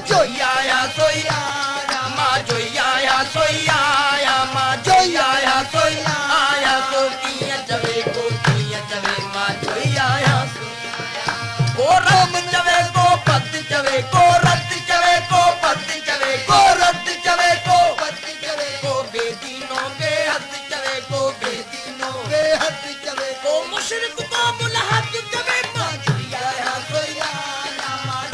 जोयाया सोयाया मां जोयाया सोयाया मां जोयाया सोयाया तो किया चवे मां जोयाया को राम चवे को पत चवे को रत चवे को पत चवे को रत चवे को पत चवे को बेदीनो बेहद चवे को बेदीनो बेहद चवे को मुशरिक को मुलहद चवे मां जोयाया सोयाया मां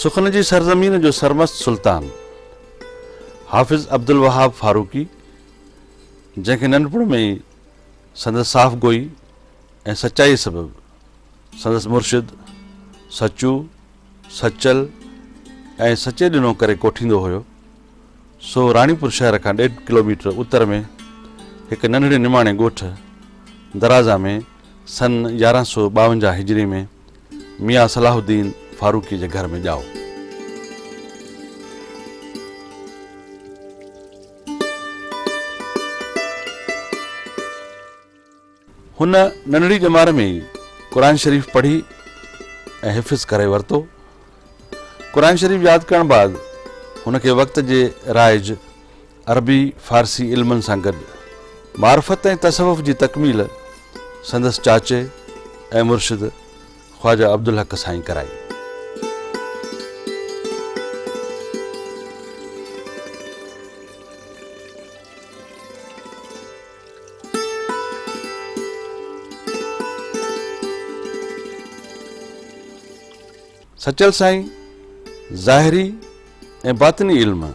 सुखन जी सरजमीन जो सरमस्त सुल्तान हाफिज़ अब्दुल वहाब फारूकी, जंहिंखे नंढपण में ई संदसि साफ़ गोई ऐं सचाई सबबि संदसि मुर्शिद सचू सचल ऐं सचे ॾिनो करे कोठींदो हुयो, सो राणीपुर शहर खां 1.5 किलोमीटर उत्तर में हिकु नंढड़े निमाणे ॻोठ दराज़ा में सन 1152 हिजरी में मियां सलाहुद्दीन फारूकी जे घर में ॼाओ। हुन नंढड़ी ॼमार में ई क़ुरान शरीफ़ पढ़ी ऐं हिफ़्ज़ करे वरितो। क़ुरान शरीफ़ यादि करण बाद हुनखे वक़्त जे राइज अरबी फ़ारसी इल्मनि सां गॾु मारिफत ऐं तसव्वुफ़ जी तकमील संदसि चाचे ऐं मुर्शिद ख़्वाजा अब्दुल हक साईं कराई। सचल साईं ज़ाहिरी ऐं बातिनी इल्म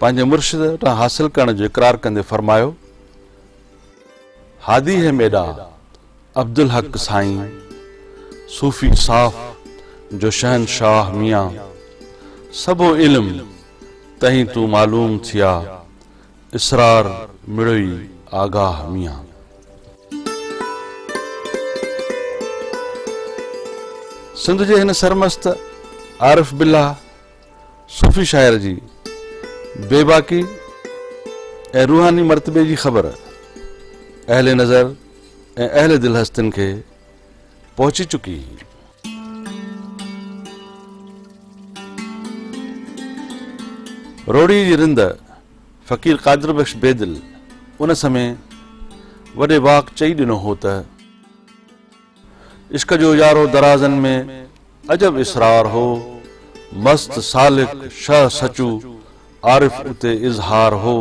पंहिंजे मुर्शिद वटां हासिल करण जो इक़रार कंदे फरमायो, हादी है मेरा अब्दुल हक साईं सूफ़ी साफ़ जो शहनशाह मियाँ, सबो इल्म तहीं तू मालूम थिया इसरार मिड़ोई आगाह मियाँ। सिंध जे हिन सरमस्त आरिफ बिल्ला सूफ़ी शाइर जी बेबाकी ऐं रूहानी मर्तबे जी ख़बर अहले नज़र ऐं अहले दिल हस्तिन खे पहुची चुकी। रोड़ी जी रिंद फ़कीर क़ादिर बख्श बेदिल उन समय वॾे वाक़ चई ॾिनो हो त इश्क जो यारो दराज़न में अजब इसरार हो, मस्त सालिक शाह सचू आरिफ उते इज़हार हो,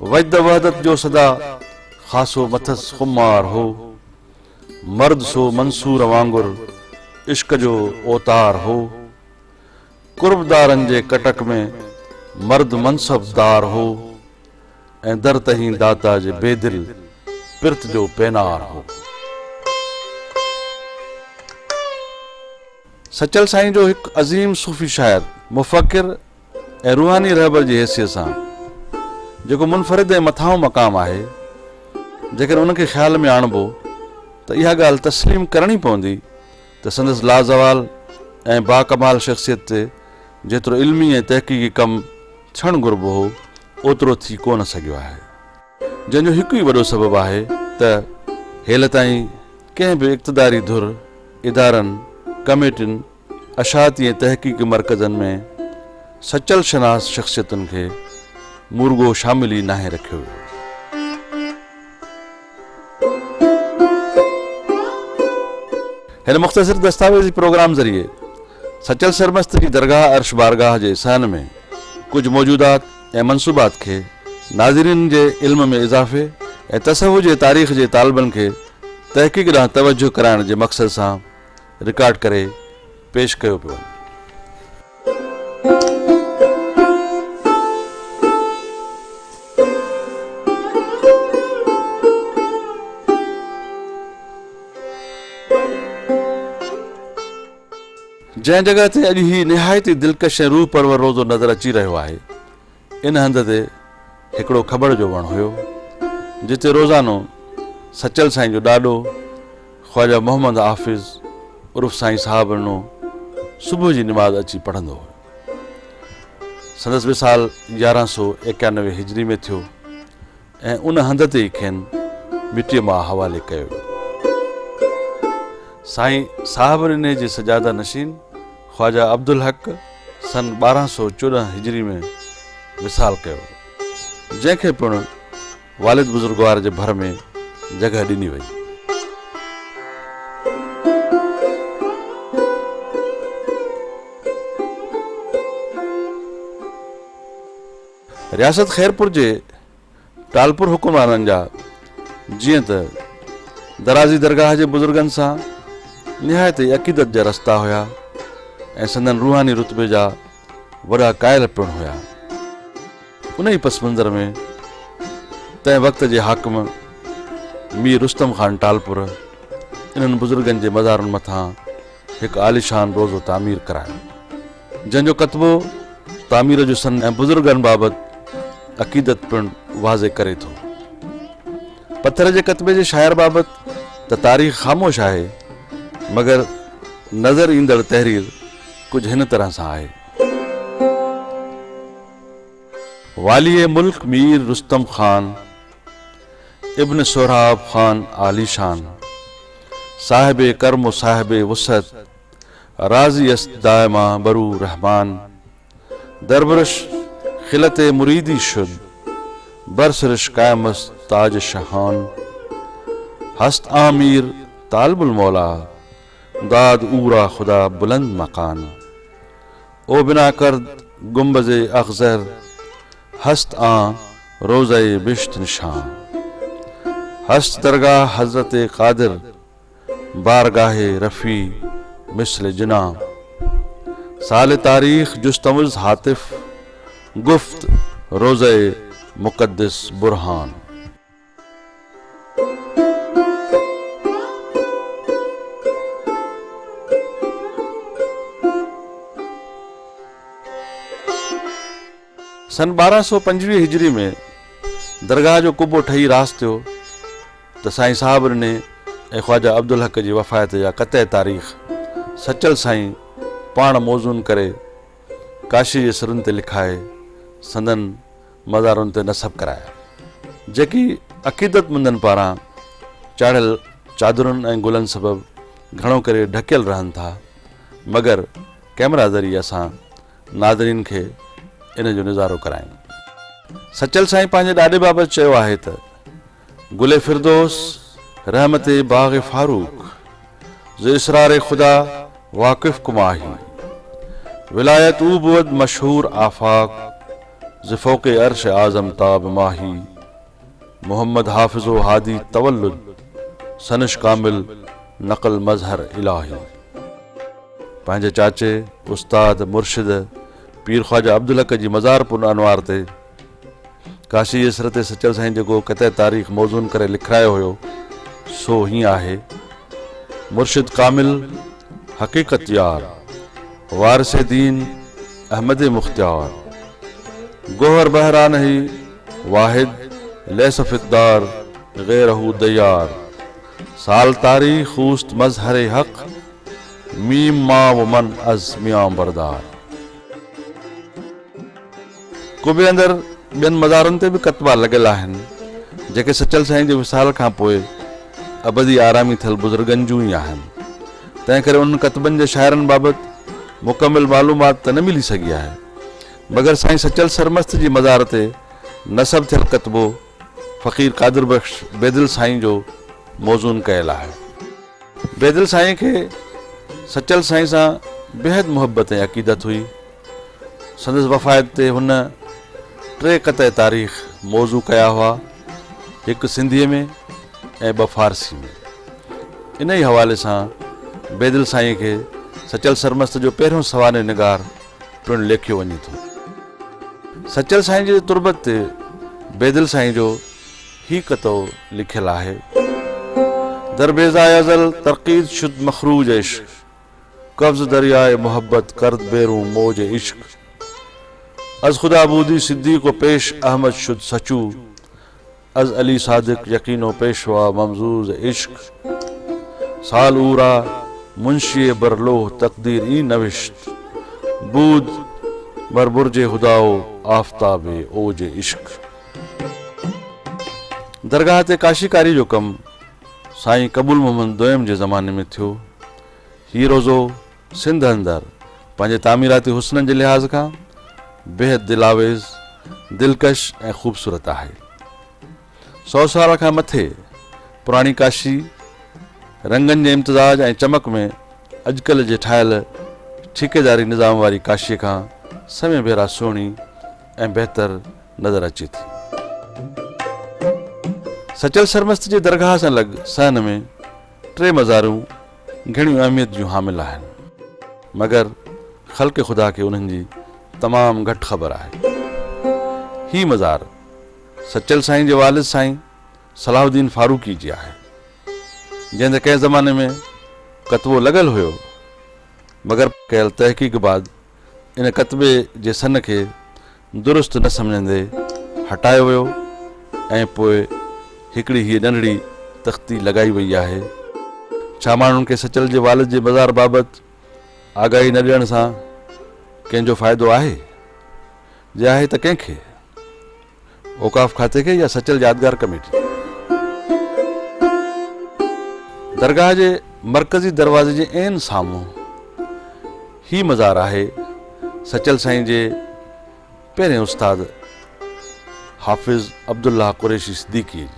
वजद वहदत जो सदा खासो मथस खुमार हो, मर्द सो मंसूर वांगुर इश्क जो ओतार हो, कुर्बदारन जे कटक में मर्द मनसबदार हो, ऐं दर तहीं दाता जे बेदिल पिर्त जो पैनार हो। सचल साईं जो हिकु अज़ीम सूफ़ी शाइर मुफ़क्किर ऐं रूहानी रहबर जी हैसियत सां जेको मुनफ़रिद ऐं मथां मक़ाम आहे, जेकॾहिं उनखे ख़्याल में आणिबो त इहा ॻाल्हि तस्लीम करणी पवंदी त संदसि लाज़वाल ऐं बाकमाल शख़्सियत ते जेतिरो इल्मी ऐं तहक़ीक़ी कमु थियणु घुरिबो हो ओतिरो थी कोन सघियो आहे, जंहिंजो हिकु ई वॾो सबबु आहे त हेल ताईं कंहिं बि इक़्तिदारी धुर इदारनि कमेटियुनि अशाती ऐं तहक़ीक़ी मर्कज़नि में सचल शनास शख़्सियतुनि खे मुर्गो शामिल ई नाहे रखियो वियो। हिन मुख़्तसिर दस्तावेज़ी प्रोग्राम ज़रिए सचल सरमस्त जी दरगाह अर्श बारगाह जे सहन में कुझु मौजूदात ऐं मनसूबात खे नाज़रीन जे इल्म में इज़ाफ़े ऐं तसव्वुफ़ जे तारीख़ जे तालिबनि खे तहक़ीक़ ॾांहुं तवज्जो कराइण जे मक़सद सां रिकॉर्ड करे पेश कयो पियो वञे। जंहिं जॻह ते अॼु ही निहायती दिलकश ऐं रूह परवर रोज़ो नज़र अची रहियो आहे, इन हंध ते हिकिड़ो खबड़ जो वणु हुयो, जिते रोज़ानो सचल साईं जो ॾाॾो ख्वाजा मोहम्मद हाफ़िज़ उर्फ़ साईं साहिबनो सुबुह जी निमाज़ अची पढ़ंदो हुयो। संदसि विसाल 1191 हिजरी में थियो ऐं उन हंध ते ई खेनि मिटीअ मां हवाले कयो वियो। साईं साहिबने जे सजादा नशीन ख्वाजा अब्दुल हक सन 1214 हिजरी में विसाल कयो, जंहिंखे पिणु वालिद बुज़ुर्गवार जे भर में जॻह ॾिनी वई। रियासत ख़ैरपुर जे टालपुर हुकुमराननि जा जीअं त दराज़ी दरगाह जे बुज़ुर्गनि सां निहायत अक़ीदत जा रस्ता हुया ऐं संदन रूहानी रुतबे जा वॾा क़ाइल पिणु हुया। उन ई पस मंज़र में तंहिं वक़्त जे हाकिम मीर रुस्तम ख़ान टालपुर इन्हनि बुज़ुर्गनि जे मज़ारनि मथां हिकु आलिशान रोज़ो तामीर करायो, जंहिंजो कतबो तामीर जो सन ऐं बुज़ुर्गनि बाबति अक़ीदत पिणु वाज़े करे थो। पत्थर जे कतबे जे शाइर बाबति त तारीख़ ख़ामोश आहे, मगर नज़र ईंदड़ तहरीर कुझु हिन तरह सां आहे। वाली मुल्क मीर रुस्तम ख़ान इब्न सोहराब ख़ान आलीशान साहिब कर्म साहिब वसत राज़ी अस दायमा बरू रहमान दरबरश खिलत मुरीदी शुद बरसरश कायमस ताज शहान हस्त आमीर तालबुल मौला दाद ऊरा खुदा बुलंद मकान ओ बिना कर गुम्बज़े अखज़र हस्त रोज़े बिश्त निशान हस्त दरगाह हज़रत कादिर बारगाहे रफ़ी मिसल जिना साल तारीख जुस्तमुज़ हातिफ गुफ्त रोज़े मुक़द्दस बुरहान। सन 1225 हिजरी में दरगाह जो कुबो ठही रास थियो त साईं साहिबने ऐं ख्वाजा अब्दुल हक जी वफ़ात जा क़तई तारीख़ सचल साईं पाण मौज़ून करे काशी जे सिरनि ते लिखाए संदन मज़ारुनि ते नसब कराया, जेकी अक़ीदतमंदनि पारां चाढ़ियल चादरुनि ऐं गुलनि सबबि घणो करे ढकियल रहनि था, मगर कैमरा ज़रिए असां नाज़रीन खे इन जो नज़ारो करायूं। सचल साईं पंहिंजे ॾाॾे बाबति चयो आहे त गुले फिरदोस रहमत बाग़ फारूक ज़ो इसरार खुदा वाक़िफ़ कुमाही विलायत ऊबुद मशहूर आफाक ज़फ़ोक़ अर्श आज़म ताब माही मोहम्मद हाफ़िज़ो हादी तवल्लुद सनश कामिल नक़ल मज़हर इलाही। पंहिंजे चाचे उस्ताद मुर्शिद पीर ख्वाजा अब्दुल हक जी मज़ार पुर अनवार ते काशी जे सिर ते सचल साईं जेको क़तई तारीख़ मौज़ून करे लिखायो हुयो सो हीअं आहे। मुर्शिद कामिल हक़ीक़त यार वारिस दीन अहमद मुख्तियार गोहर बहरान ही वाहिद लैस फिद्दार गैरहू दयार साल तारीख़ ऊस्त मज़हर हक़ मीम मा व मन अज़ मियां बरदार। कुबे अंदरि ॿियनि मज़ारुनि ते बि कतबा लॻियल आहिनि जेके सचल साईं जे विसाल खां पोइ अबदी आरामी थियल बुज़ुर्गनि जूं ई आहिनि, तंहिं करे उन कतबनि जे शाइरनि बाबति मुकमिल मालूमात त न मिली सघी आहे, मगर साईं सचल सरमस्त जी मज़ार ते नसब थियल कतबो फ़क़ीर कादिर बख्श बेदिल साईं जो मौज़ून कयल आहे। बेदिल साईं खे सचल साईं सां बेहद मुहबत ऐं अक़ीदत हुई। संदसि वफ़ात ते हुन 3 क़तई तारीख़ मौज़ू कया हुआ, हिकु सिंधीअ में ऐं 2 फ़ारसी में। इन ई हवाले सां बेदिल साईं खे सचल सरमस्त जो पहिरियों सवाने निगार पिणु लेखियो वञे थो। सचल साईं जे तुर्बत ते बेदिल साईं जो ही कतो लिखियलु आहे। दरबेज़ाए अज़ल तरक़ीद शुद मखरूज इश्क, कब्ज़ दरियाए मोहब्बत करद बेरू मौज इश्क, अज खुदा बूदी सिद्दीक़ पेश अहमद शुद सचू, अज अली सादिक यकीनो पेशवा ममजूज इश्क, साल ऊरा मुंशी बरलोह तकदीर ई नविश्त, बूद बरबुरजे खुदाओ आफ़ताबे ओज इश्क। दरगाह ते काशीकारी जो कम साईं कबूल मोहम्मद दोयम जे ज़माने में थियो। ही रोज़ो सिंध अंदर पंहिंजे तामीराती हुस्ननि जे लिहाज़ खां बेहद दिलावेज़, दिलकश ऐं ख़ूबसूरत आहे। 100 साल खां मथे पुराणी काशी रंगनि जे इम्तिज़ाज ऐं चमक में अॼुकल्ह जे ठाहियल ठेकेदारी निज़ाम वारी काशीअ खां समय भेरा सुहिणी ऐं बहितर नज़र अचे थी। सचल सरमस्त जे दरगाह सां लॻ सहन में 3 मज़ारूं घणियूं अहमियत जूं हामिल आहिनि, मगर ख़ल्क़ ख़ुदा खे उन्हनि जी तमामु घटि ख़बर आहे। ही मज़ार सचल साईं जे वालिद साईं सलाहुद्दीन फारूकी जी आहे, जंहिंजे कंहिं ज़माने में कतबो लॻल हुयो, मगर कयल तहक़ीक़ बाद इन कतबे जे सन खे दुरुस्त न सम्झंदे हटायो वियो ऐं पोइ हिकिड़ी हीअ नंढड़ी तख़्ती लॻाई वई आहे। छा माण्हुनि खे सचल जे वालिद जे मज़ार बाबति आगाही न ॾियण सां कंहिंजो फ़ाइदो आहे? जे आहे त कंहिंखे? औकाफ़ खाते खे या सचल यादगार कमेटी? दरगाह जे मरकज़ी दरवाज़े जे ऐन साम्हूं ही मज़ार आहे सचल साईं जे पहिरें उस्ताद हाफ़िज़ अब्दुल्लाह कुरैशी सिद्दीक़ी जी।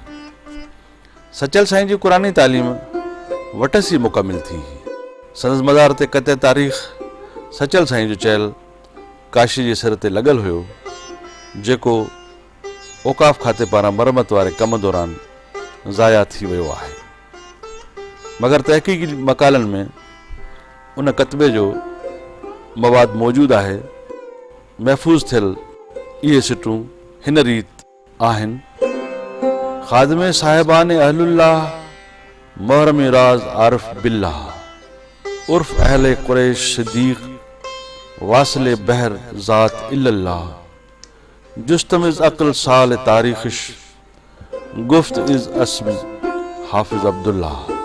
सचल साईं जी क़ुरानी तालीम वटसी मुकमिल थी। संदसि मज़ार ते क़तई तारीख़ सचल साईं जो चयल काशी जे सिर ते लॻल हुयो, जेको औकाफ़ खाते पारां मरमत वारे कम दौरान ज़ाया थी वियो आहे। मगर तहक़ीक़ी मकालनि में उन कतबे जो मवाद मौजूदु आहे। महफ़ूज़ थियल इहे सिटूं हिन रीत आहिनि: ख़ादिमे साहिबान अहलुल्लाह, महरम राज़ आरिफ़ बिल्लाह, उर्फ़ अहले कुरैश सिद्दीक़, वासिले बहर ज़ात इल्लल्लाह, जुस्तमिज़ अक़ल साल तारीख़िश, गुफ्त इज़ अस्म हाफ़िज़ अब्दुल्लाह।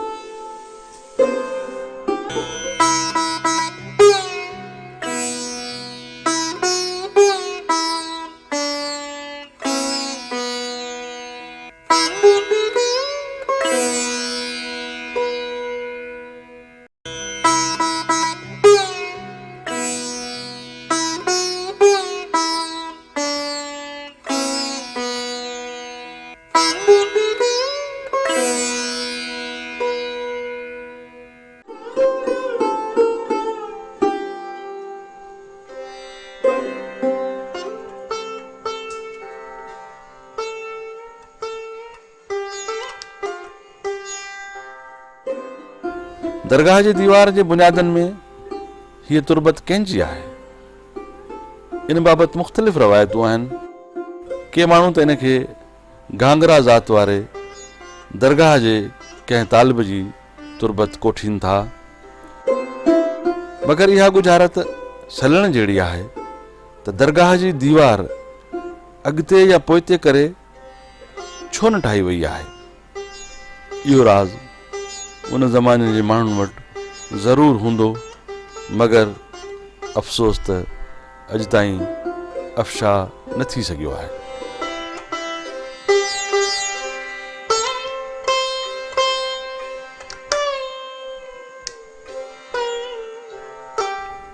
दरगाह जे दीवार जे बुनियादनि में हीअ तुर्बत कंहिंजी आहे? इन बाबति मुख़्तलिफ़ रवायतूं आहिनि। के माण्हू त इन खे घांगरा ज़ात वारे दरगाह जे कंहिं तालिब जी तुर्बत कोठीनि था, मगर इहा गुजारत सलण जहिड़ी आहे त दरगाह जी दीवार अॻिते या पोइते करे छो न ठाही वई आहे। इहो राज़ उन ज़माने जे माण्हुनि वटि ज़रूरु हूंदो, मगर अफ़सोस त अॼु ताईं अफ़शा न थी सघियो आहे।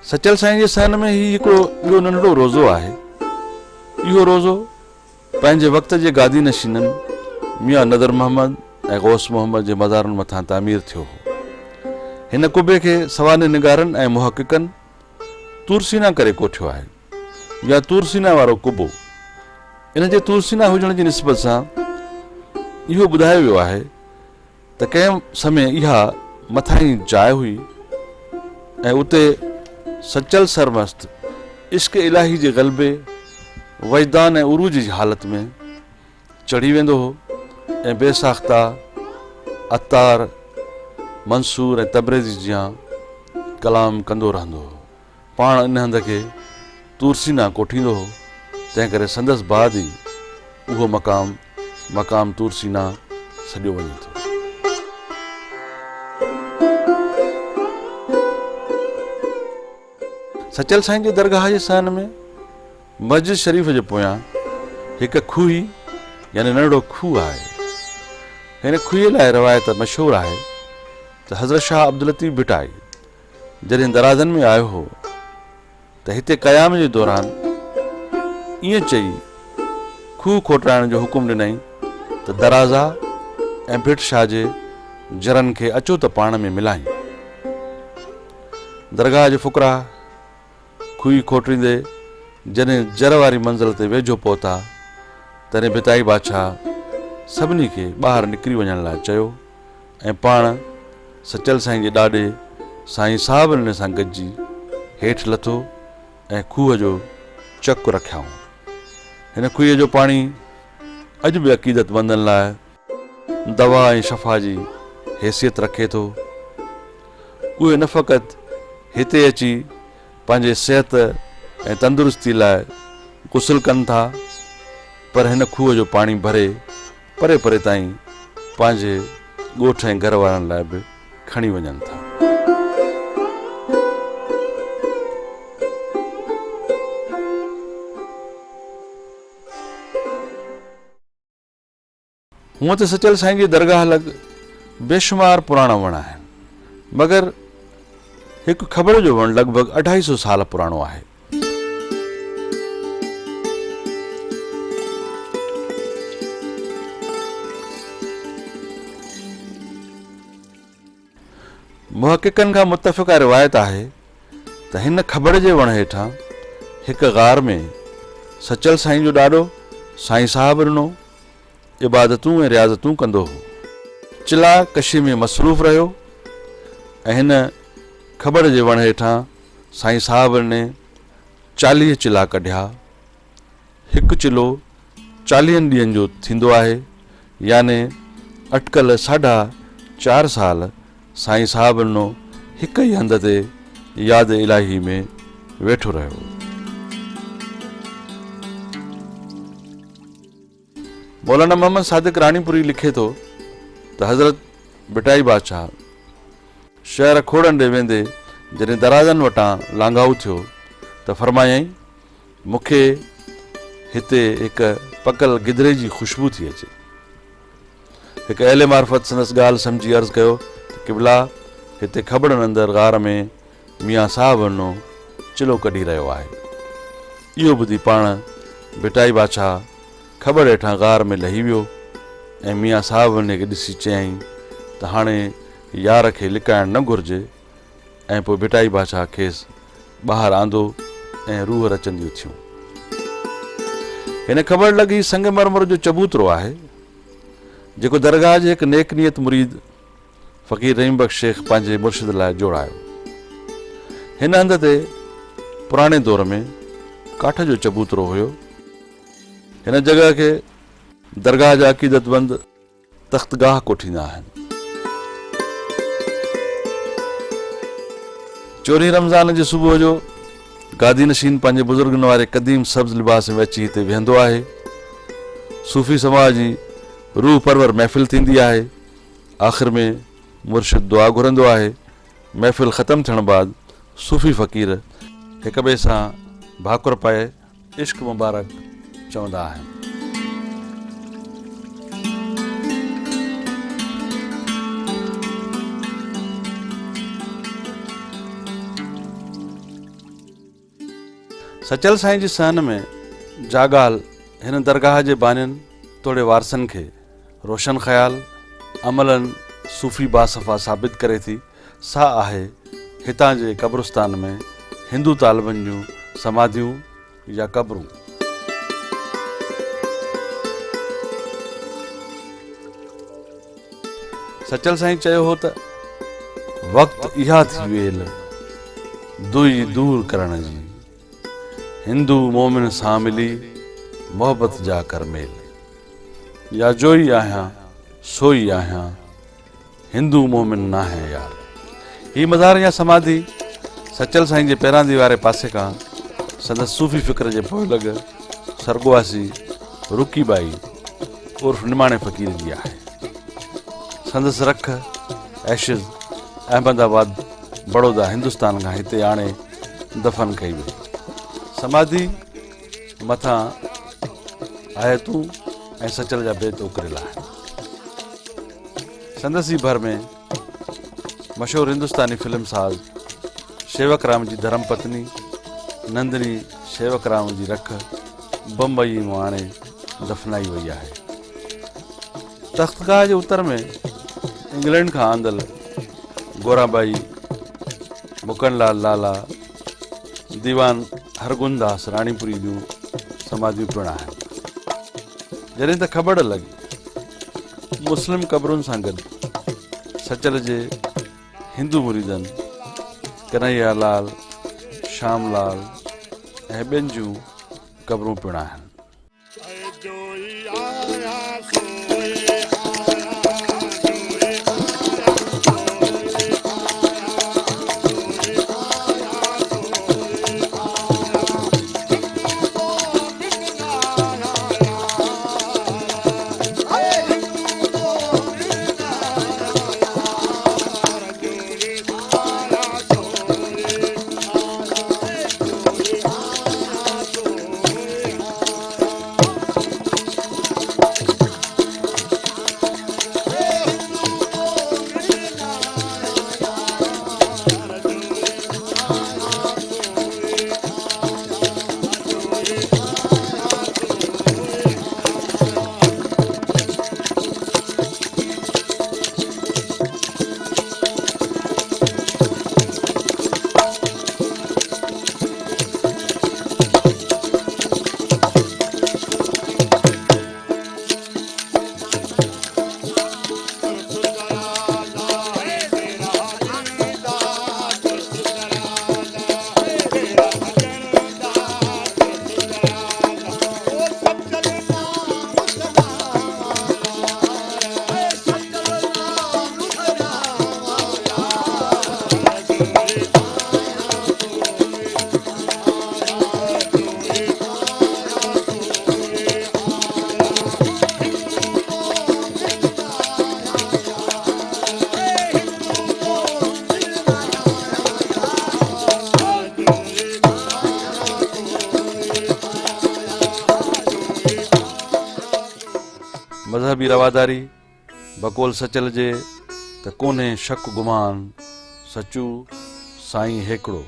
सचल साईं जे सहन में ही हिकिड़ो ॿियो नंढड़ो रोज़ो आहे। इहो रोज़ो पंहिंजे वक़्त जे गादी नशीननि मियां नदर मोहम्मद ऐं गौस मोहम्मद जे मज़ारनि मथां तामीर थियो हो। हिन कुबे खे सवाने निगारनि ऐं मुहक़िक़नि तूरसीना करे कोठियो आहे, या तूरसीना वारो कुबो। इन जे तूरसीना हुजण जी निस्बत सां इहो ॿुधायो वियो आहे त कंहिं समय इहा मथां ई जाइ हुई ऐं उते सचल सरमस्त इश्क इलाही जे ग़लबे वजदान ऐं उरूज जी हालत में चढ़ी वेंदो हो ऐं बेसाख्ता अतार मंसूर ऐं तबरेज़ी जियां कलाम कंदो रहंदो हो। पाण इन हंध खे तूरसीना कोठींदो हो, तंहिं करे संदसि बाद ई उहो मक़ाम तूरसीना सॼो वञे थो। सचल साईं जे दरगाह जे सन में मस्जिद शरीफ़ जे पोयां हिकु खूही यानी नंढड़ो खूह आहे। हिन खूह लाइ रवायत मशहूरु आहे त हज़रत शाह अब्दुल लतीफ़ भिटाई जॾहिं दराज़नि में आयो हो त हिते क़याम जे दौरान ईअं चई खूह खोटाइण जो हुकुम ॾिनई त दराज़ा ऐं भिट शाह जे जरनि खे अचो त पाण में मिलायूं। दरगाह जे फुकरा खूही खोटींदे जॾहिं जर वारी मंज़िल ते वेझो पहुता तॾहिं भिताई बादशाह सभिनी खे ॿाहिरि निकिरी वञण लाइ चयो ऐं पाण सचल साईं जे ॾाॾे साईं साहिबनि सां गॾिजी हेठि लथो ऐं खूह जो चक रखियाऊं। हिन खूह जो पाणी अॼु बि अक़ीदतमंदनि लाइ दवा ऐं शफ़ा जी हैसियत रखे थो। उहे न फ़क़ति हिते अची पंहिंजे सिहत ऐं तंदुरुस्ती लाइ गुसल कनि था, पर हिन खूह जो पाणी भरे परे परे ताईं पंहिंजे ॻोठ ऐं घर वारनि लाइ बि खणी वञनि था। हूअं त सचल साईं जी दरगाह लॻ बेशुमार पुराणा वण आहिनि, मगर हिकु ख़बर जो वण लॻभॻि 250 साल पुराणो आहे। मुहक़िक़नि खां मुतफ़िक़ा रिवायत आहे त हिन ख़बर जे वण हेठां हिकु गार में सचल साईं जो ॾाॾो साईं साहिबु ॾिनो इबादतूं ऐं रियाज़तूं कंदो हो। चिला कशी में मसरूफ़ रहियो ऐं हिन ख़बर जे वण हेठां साईं साहिब ने 40 चिला कढिया। हिकु चिलो 40 ॾींहंनि जो थींदो आहे, याने अटकल 4.5 साल साईं साहिबनो हिकु ई हंध ते यादि इलाही में वेठो रहियो। मौलाना मोहम्मद सादिक रानीपुरी लिखे थो त हज़रत भिटाई बादशाह शहर खोड़नि ॾे वेंदे जॾहिं दराज़नि वटां लांघाऊ थियो त फरमायई मूंखे हिते हिकु पकल गिदरे जी ख़ुशबू थी अचे। हिकु अहले मार्फत संदसि ॻाल्हि सम्झी अर्ज़ु कयो त क़िबला हिते ख़बरनि अंदरि गार में मियां साहिबनो चिलो कढी रहियो आहे। इहो ॿुधी पाण भिटाई बादशाह ख़बर हेठां गार में लही वियो ऐं मियां साहिबने खे ॾिसी चयईं त हाणे यार खे लिकाइण न घुरिजे ऐं पोइ भिटाई बादशाह खेसि ॿाहिरि आंदो ऐं रूह रचंदियूं थियूं। हिन ख़बर लॻी संगमरमर जो चबूतरो आहे जेको दरगाह जे हिकु नेक नियत मुरीद फ़क़ीर रहीम बख़्श शेख पंहिंजे मुर्शिद लाइ जोड़ायो। हिन हंध ते पुराणे दौर में काठ जो चबूतरो हुयो। हिन जॻह खे दरगाह जा अक़ीदतमंद तख़्तगाह कोठींदा आहिनि। 14 रमज़ान जे सुबुह जो गादी नशीन पंहिंजे बुज़ुर्गनि वारे क़दीम सब्ज़ लिबास में अची हिते वेहंदो आहे। सूफ़ी समाज जी रूह परवर महफ़िल थींदी आहे। आख़िर में मुर्शिद दुआ घुरंदो आहे। महफ़िल ख़तमु थियण बाद सूफ़ी फ़क़ीर हिक ॿिए सां भाकुर पाए इश्क मुबारक चवंदा आहिनि। सचल साईं जी सहन में जाॻाल हिन दरगाह जे बानियुनि तोड़े वारसनि खे रोशन ख़याल अमलनि सूफ़ी बासफ़ा साबित करे थी। सा आहे हितां जे क़ब्रिस्तान में हिंदू तालिबनि जूं समाधियूं या क़ब्रूं। सचल साईं चयो हो त वक़्तु इहा थी वेल दुई दूर करण जी, हिंदू मोमिन सां मिली मोहब्बत जा कर मेल। या जोई आहियां सोई आहियां, हिंदू मोमिन ना है यार। ही मज़ार या समाधि सचल साईं जे पैरां दीवारे पासे खां संदसि सूफ़ी फ़िक्र जे पोइ लॻ सरगोआसी रुकी बाई उर्फ़ निमाणे फ़क़ीर जी आहे। संदसि रख एशिज़ अहमदाबाद बड़ौदा हिंदुस्तान खां हिते आणे दफ़न कई वई। समाधि मथां आहे तूं ऐं सचल जा बेत उकरियल आहिनि। संदसि भर में मशहूर हिंदुस्तानी फिल्म साज़ शेवक राम जी धर्म पत्नी नंदनी शेवक राम जी रख बम्बई में आणे दफ़नाई वई आहे। तख़्तगाह जे उत्तर में इंग्लैंड खां आंदल गोराबाई मुकनलाल लाला दीवान हरगुनदास राणीपुरी जूं समाधियूं पिण आहिनि। जॾहिं त ख़बर लॻी मुस्लिम क़बरुनि सां गॾु सचल जे हिंदू मुरीदनि कन्हैया लाल श्यामलाल ऐं ॿियनि जूं क़बरूं पिण आहिनि। मज़हबी रवादारी बकोल सचल जे त कोन्हे शक गुमान, सचू साईं हिकिड़ो।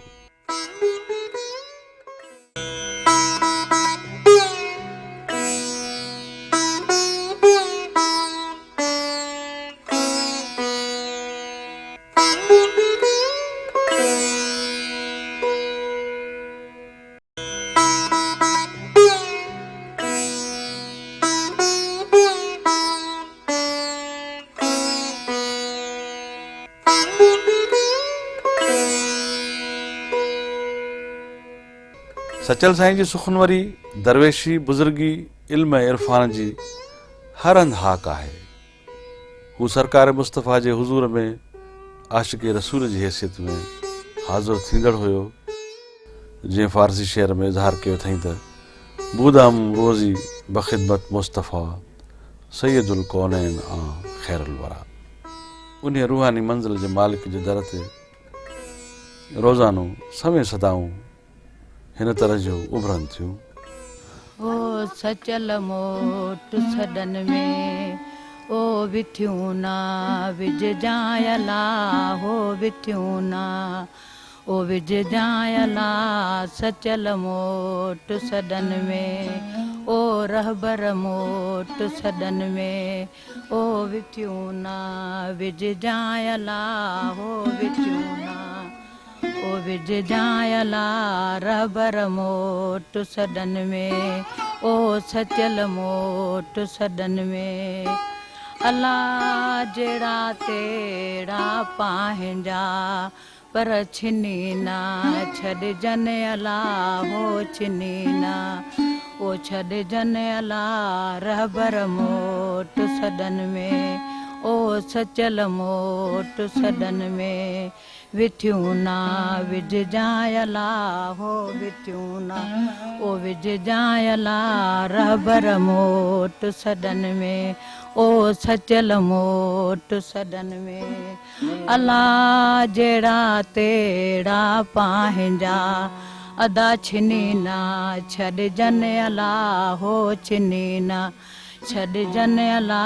सचल साईं जी सुखनवरी दरवेशी बुज़ुर्गी इल्म इरफान जी हर हंधि हाक आहे। हू सरकार मुस्तफ़ा जे हुज़ूर में आशिक़ रसूल जी हैसियत में हाज़िर थींदड़ हुयो। जीअं फ़ारसी शेर में इज़हार कयो अथई त बूदम रोज़ी बख़िदमत मुस्तफ़ा सैयदुल कौनैन आ ख़ैरुल वरा। उन रूहानी मंज़िल जे मालिक जे दर ते रोज़ानो समय सदाऊं हिन तरह जो उभरनि थियूं। ओ सचल मोट सदन में ओ विथियूं ना विज जायला हो विथियूं ना ओ विज जायला सचल मोट सदन में ओ रहबर मोट सदन में ओ विथियूं ना विज जायला हो विथियूं ना ओ विज जायला रहबर मोट सदन में ओ सचल मोट सदन में अल्लाह जड़ा तेरा पांजा पर छिनी ना छॾजन अला हो छिनी ना ओ छॾजन अला रहबर मोट सदन में ओ सचल मोट सदन में विथियूं ना विझजांयला हो विथियूं ना ओ विझजांयला रहबर मोट सदन में ओ सचल मोट सदन में अला जहिड़ा तेड़ा पंहिंजा अदा छिनी ना छॾजन अला हो छिनी ना छॾजन अला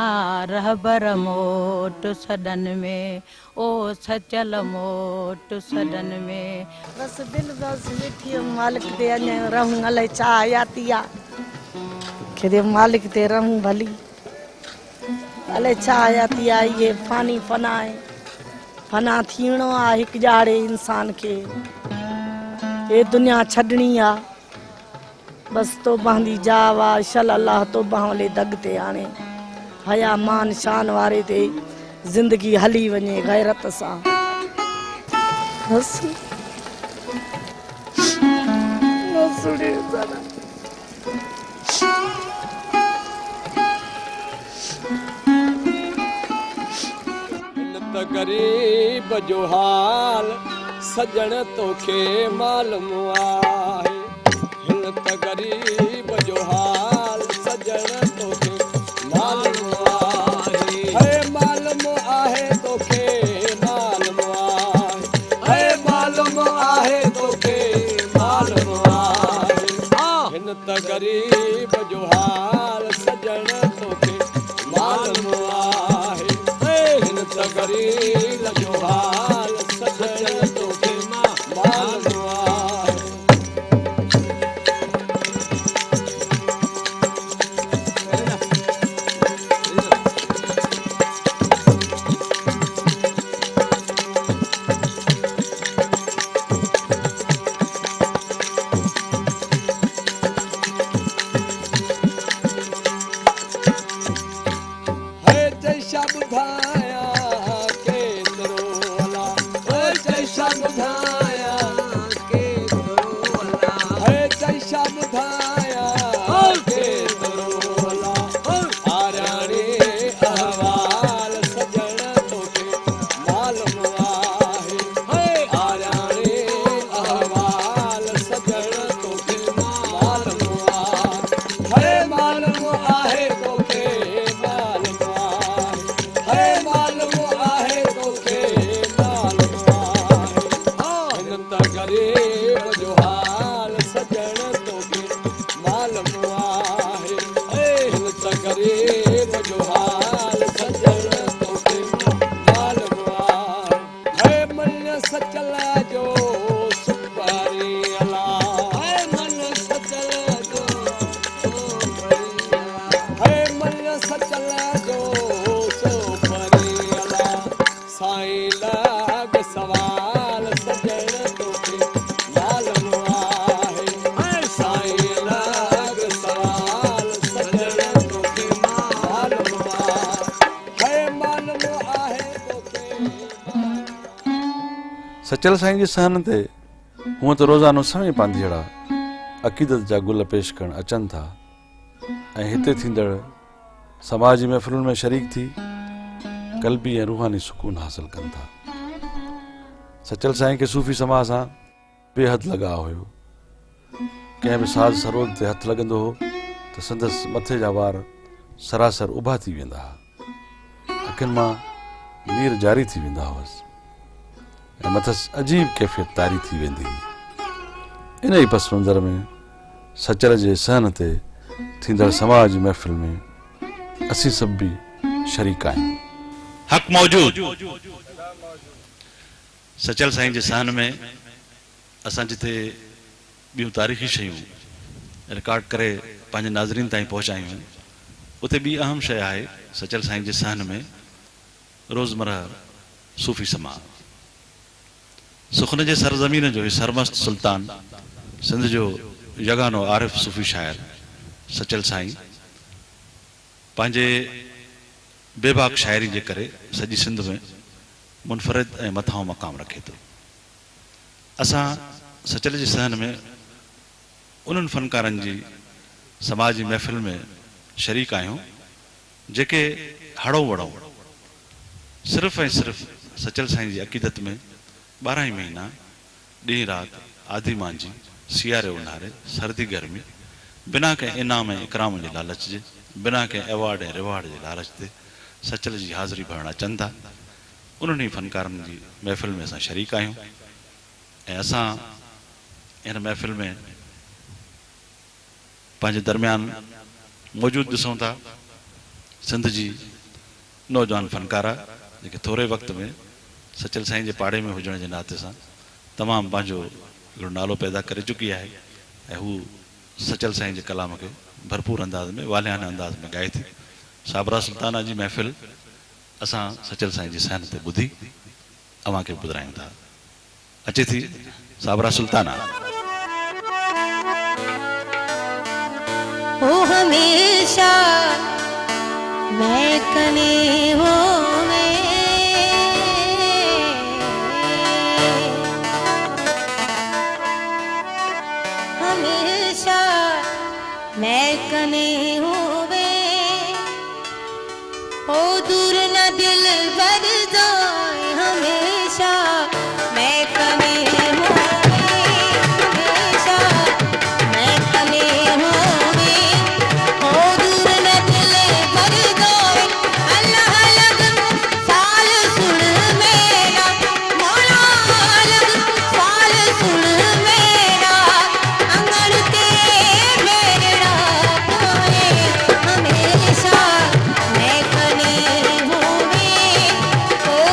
रहबर मोट सदन में ओ सचल मोट सदन में बस दिल बस वेठी मालिक ते अञा रहूं अलाए छा हयाती आहे केरे मालिक ते रहूं भली अलाए छा हयाती आहे ये फानी फना आहे फना थियणो आहे हिकु ॼाड़े इंसान खे ये दुनिया छॾणी आहे बस तो बहंदी जावा शल अल्लाह तो बावले दग ते आणे हया मान शान वारे ते जिंदगी हली वञे गैरत सां बस सुड़ी जरा त गरीब जो हाल सजण तोखे मालूम आहे हिन त गरीब जो हाल सजण तोखे मालूम आहे हे मालूम आहे तोखे मालूम आहे हे मालूम आहे तोखे मालूम आहे हिन त गरीब जो हाल सजण तोखे मालूम आहे हिन त गरीब जो हाल सजण तोखे मालूम आहे सचल साईं जे सहन ते हूअं त रोज़ानो समय पांधीड़ा अक़ीदत जा गुल पेश करण अचनि था ऐं हिते थींदड़ समाजी महफ़िलुनि में शरीक थी क़ल्बी ऐं रूहानी सुकून हासिल कनि था। सचल साईं खे सूफ़ी समाज सां बेहद लॻाउ हुयो। कंहिं बि साज़ सरोद ते हथु लॻंदो हो त संदसि मथे जा वार सरासर उभा थी वेंदा हुआ, अखियुनि मां नीर जारी थी वेंदा हुअसि ऐं मथसि अजीब कैफ़ियत तारी थी वेंदी हुई। इन ई पस मंज़र में सचल जे सहन ते थींदड़ समाज महफ़िल में असीं सभु बि शरीक आहियूं। हक़ मौजूद सचल साईं जे सहन में असां जिते ॿियूं तारीख़ी शयूं रिकॉर्ड करे पंहिंजे नाज़रीन ताईं पहुचायूं, उते ॿी अहम शइ आहे सचल साईं जे सहन में रोज़मर्रा सूफ़ी समाज। सुखन जे सरज़मीन जो सरमस्त सुल्तान सिंध जो यगानो आरिफ सूफ़ी शायर सचल साईं पंहिंजे बेबाक शाइरी जे करे सॼी सिंध में मुनफरिद ऐं मथां मक़ाम रखे थो। असां सचल जे सहन में उन्हनि फ़नकारनि जी समाज जी महफ़िल में शरीक आहियूं जेके हड़ो वड़ो सिर्फ़ु ऐं सिर्फ़ु सचल साईं जी अक़ीदत में 12 महीना ॾींहुं राति आधी मांझी सियारे उन्हारे सर्दी गर्मी बिना कंहिं इनाम ऐं इकराम जे लालच जे बिना कंहिं एवॉर्ड ऐं रिवॉर्ड जे लालच ते सचल जी हाज़िरी भरणु अचनि था। उन्हनि फ़नकारनि जी महफ़िल में असां शरीक आहियूं ऐं असां इन महफ़िल में पंहिंजे दरमियान मौजूदु ॾिसूं था सिंध जी नौजवान फ़नकारा जेके थोरे वक़्त में सचल साईं जे पाड़े में हुजण जे नाते सां तमामु पंहिंजो हिकिड़ो नालो पैदा करे चुकी आहे ऐं हू सचल साईं जे कलाम खे भरपूर अंदाज़ में वालियाने अंदाज़ में ॻाए थी। साबरा सुल्ताना जी महफ़िल असां सचल साईं जी सहन ते ॿुधी अव्हां खे ॿुधायूं था। अचे थी साबरा सुल्ताना। ओ हमेशा मैं कने होवे हमेशा मैं कने होवे ओ दूर न दिल भर जाए हमेशा मैं कने ओ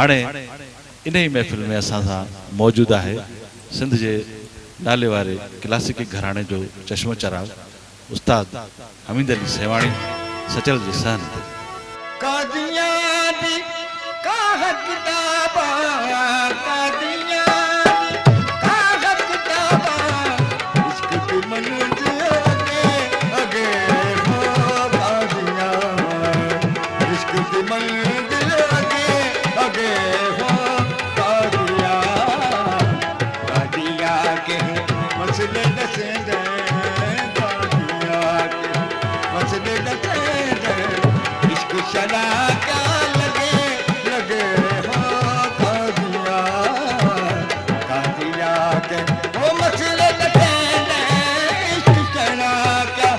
हाणे इन ई महफ़िल में असां सां मौजूदु आहे सिंध जे नाले वारे क्लासिकी घराणे जो चश्मो चराग उस्ताद हमीद अली सेवाणी सचल जे सहन ते। कादियानी काह किताबा कादियानी काह किताबा इश्क की मंजिल अगे अगे हो कादियां इश्क की मंजिल अगे अगे हो कादियां कादियां के मसले दसेंगे कादियां के मसले दसेंगे इश्क शरा क्या लगे लगे हो कादिया के वो मसले लगे इश्क शरा क्या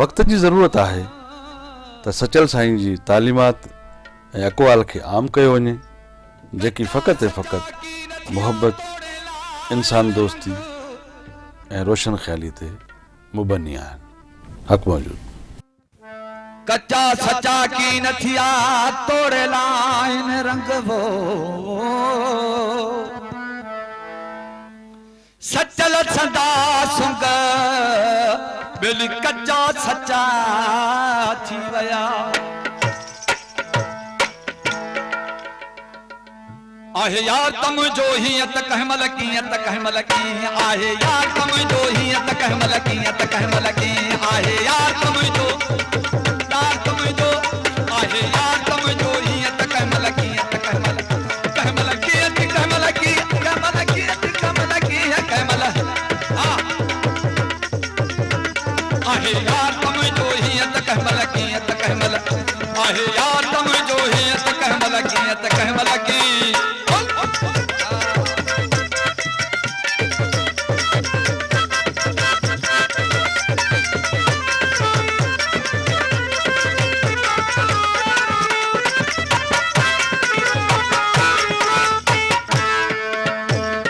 वक्त जी ज़रूरत आहे त सचल साईं जी तालीमात ऐं अक़वाल खे आम कयो वञे जेकी फ़क़ति ऐं फ़क़ति मुहबत इंसान दोस्ती ऐं रोशन ख़्याली ते मुबनी आहिनि। हक़ मौजूद। कच्चा सच्चा की नथिया तोड़े लाइन रंग वो सचल सदा सुंग बिल कच्चा सच्चा थी वया आहे यार तम जो हियत कहमल कीयत कहमल की आहे यार तम जो हियत कहमल कीयत कहमल की आहे यार तम जो आहे यार तम जो हियत कहमल कीयत कहमल कहमल कीयत कहमल की कहमल कीयत कहमल की कहमल आहे यार तम जो हियत कहमल कीयत कहमल आहे यार तम जो हियत कहमल कीयत कहमल की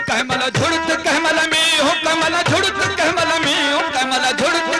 कहमल झुड़त कहमल में हो कहमल झुड़त कहमल में हो कहमल झुड़त